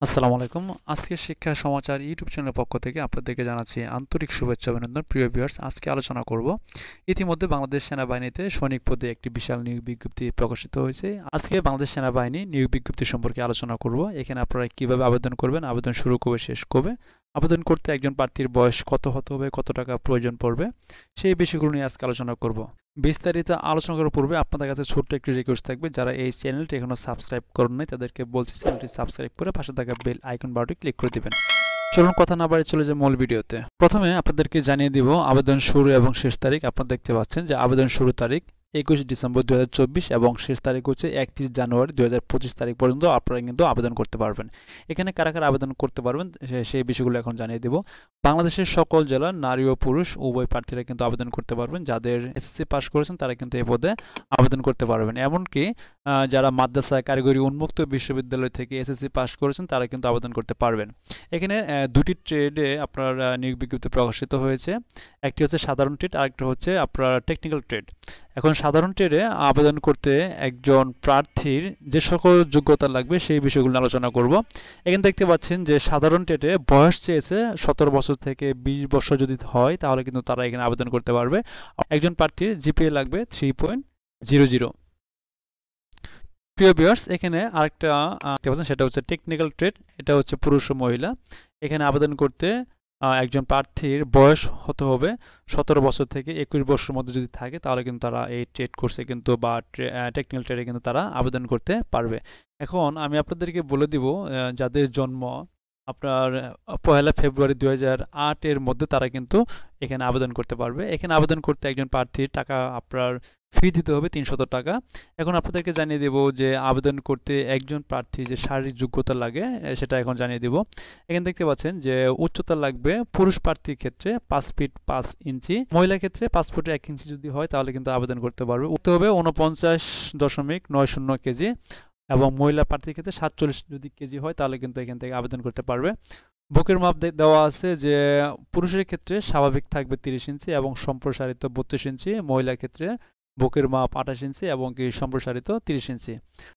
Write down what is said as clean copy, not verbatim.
আসসালামু আলাইকুম। আজকের শিক্ষা সমাচার ইউটিউব চ্যানেলের পক্ষ থেকে আপনাদেরকে জানাচ্ছি আন্তরিক শুভেচ্ছা অভিনন্দন। প্রিয় ভিউয়ার্স, আজকে আলোচনা করব ইতিমধ্যে বাংলাদেশ সেনাবাহিনীতে সৈনিক পদে একটি বিশাল নিয়োগ বিজ্ঞপ্তি প্রকাশিত হয়েছে। আজকে বাংলাদেশ সেনাবাহিনী নিয়োগ বিজ্ঞপ্তি সম্পর্কে আলোচনা করব। এখানে আপনারা কিভাবে আবেদন করবেন, আবেদন শুরু কবে শেষ কবে, আবেদন করতে একজন প্রার্থীর বয়স কত হতে হবে, কত টাকা প্রয়োজন পড়বে, সেই বিষয়গুলো নিয়ে আজকে আলোচনা করব। বিস্তারিত আলোচনা করার পূর্বে আপনাদের কাছে ছোট্ট একটি রিকোয়েস্ট থাকবে, যারা এই চ্যানেলটি এখনো সাবস্ক্রাইব করেন নাই তাদেরকে বলছি চ্যানেলটি সাবস্ক্রাইব করে পাশে থাকা বেল আইকন বাটনটি ক্লিক করে দিবেন। চলুন কথা না বাড়িয়ে চলে যায় মূল ভিডিওতে। প্রথমে আপনাদেরকে জানিয়ে দিব আবেদন শুরু এবং শেষ তারিখ। আপনারা দেখতে পাচ্ছেন যে আবেদন শুরু তারিখ 21 ডিসেম্বর 2024 এবং শেষ তারিখ হচ্ছে 31 জানুয়ারি 2025 তারিখ পর্যন্ত আপনারা কিন্তু আবেদন করতে পারবেন। এখানে কারা কারা আবেদন করতে পারবেন সেই বিষয়গুলো এখন জানিয়ে দেব। বাংলাদেশের সকল জেলার নারী ও পুরুষ উভয় প্রার্থীরা কিন্তু আবেদন করতে পারবেন। যাদের এসএসসি পাস করেছেন তারা কিন্তু এই পদে আবেদন করতে পারবেন। এমনকি যারা মাদ্রাসা কারিগরি উন্মুক্ত বিশ্ববিদ্যালয় থেকে এসএসসি পাস করেছেন তারা কিন্তু আবেদন করতে পারবেন। এখানে দুটি ট্রেডে আপনার নিয়োগ বিজ্ঞপ্তি প্রকাশিত হয়েছে। একটি হচ্ছে সাধারণ ট্রেড, আরেকটা হচ্ছে আপনার টেকনিক্যাল ট্রেড। এখন সাধারণ ট্রেডে আবেদন করতে একজন প্রার্থীর যে সকল যোগ্যতা লাগবে সেই বিষয়গুলো আলোচনা করব। এখানে দেখতে পাচ্ছেন যে সাধারণ ট্রেডে বয়স চেয়েছে 17 বছর থেকে 20 বছর যদি হয় তাহলে কিন্তু তারা এখানে আবেদন করতে পারবে। একজন প্রার্থীর জিপিএ লাগবে 3.00। প্রিয় ভিউয়ার্স, এখানে আরেকটা দেখতে পাচ্ছেন সেটা হচ্ছে টেকনিক্যাল ট্রেড। এটা হচ্ছে পুরুষ ও মহিলা। এখানে আবেদন করতে একজন প্রার্থীর বয়স হতে হবে 17 বছর থেকে 21 বছরের মধ্যে যদি থাকে তাহলে কিন্তু তারা এই ট্রেড কোর্সে কিন্তু বা টেকনিক্যাল ট্রেডে কিন্তু তারা আবেদন করতে পারবে। এখন আমি আপনাদেরকে বলে দিব যাদের জন্ম আপনার 1 ফেব্রুয়ারি 2008 এর মধ্যে তারা কিন্তু এখানে আবেদন করতে পারবে। এখানে আবেদন করতে একজন প্রার্থীর টাকা আপনার ফি দিতে হবে 300 টাকা। এখন আপনাদেরকে জানিয়ে দেব যে আবেদন করতে একজন প্রার্থী যে শারীরিক যোগ্যতা লাগে সেটা এখন জানিয়ে দেব। এখানে দেখতে পাচ্ছেন যে উচ্চতা লাগবে পুরুষ প্রার্থীর ক্ষেত্রে 5 ফিট 5 ইঞ্চি, মহিলার ক্ষেত্রে 5 ফুট 1 ইঞ্চি যদি হয় তাহলে কিন্তু আবেদন করতে পারবে। উঠতে হবে 49.90 কেজি এবং মহিলা প্রার্থীর ক্ষেত্রে 47 যদি কেজি হয় তাহলে কিন্তু এখান থেকে আবেদন করতে পারবে। বুকের মাপ দেওয়া আছে যে পুরুষের ক্ষেত্রে স্বাভাবিক থাকবে 30 ইঞ্চি এবং সম্প্রসারিত 32 ইঞ্চি, মহিলার ক্ষেত্রে বুকের মাপ 28 ইঞ্চি এবং কি সম্প্রসারিত 30 ইঞ্চি।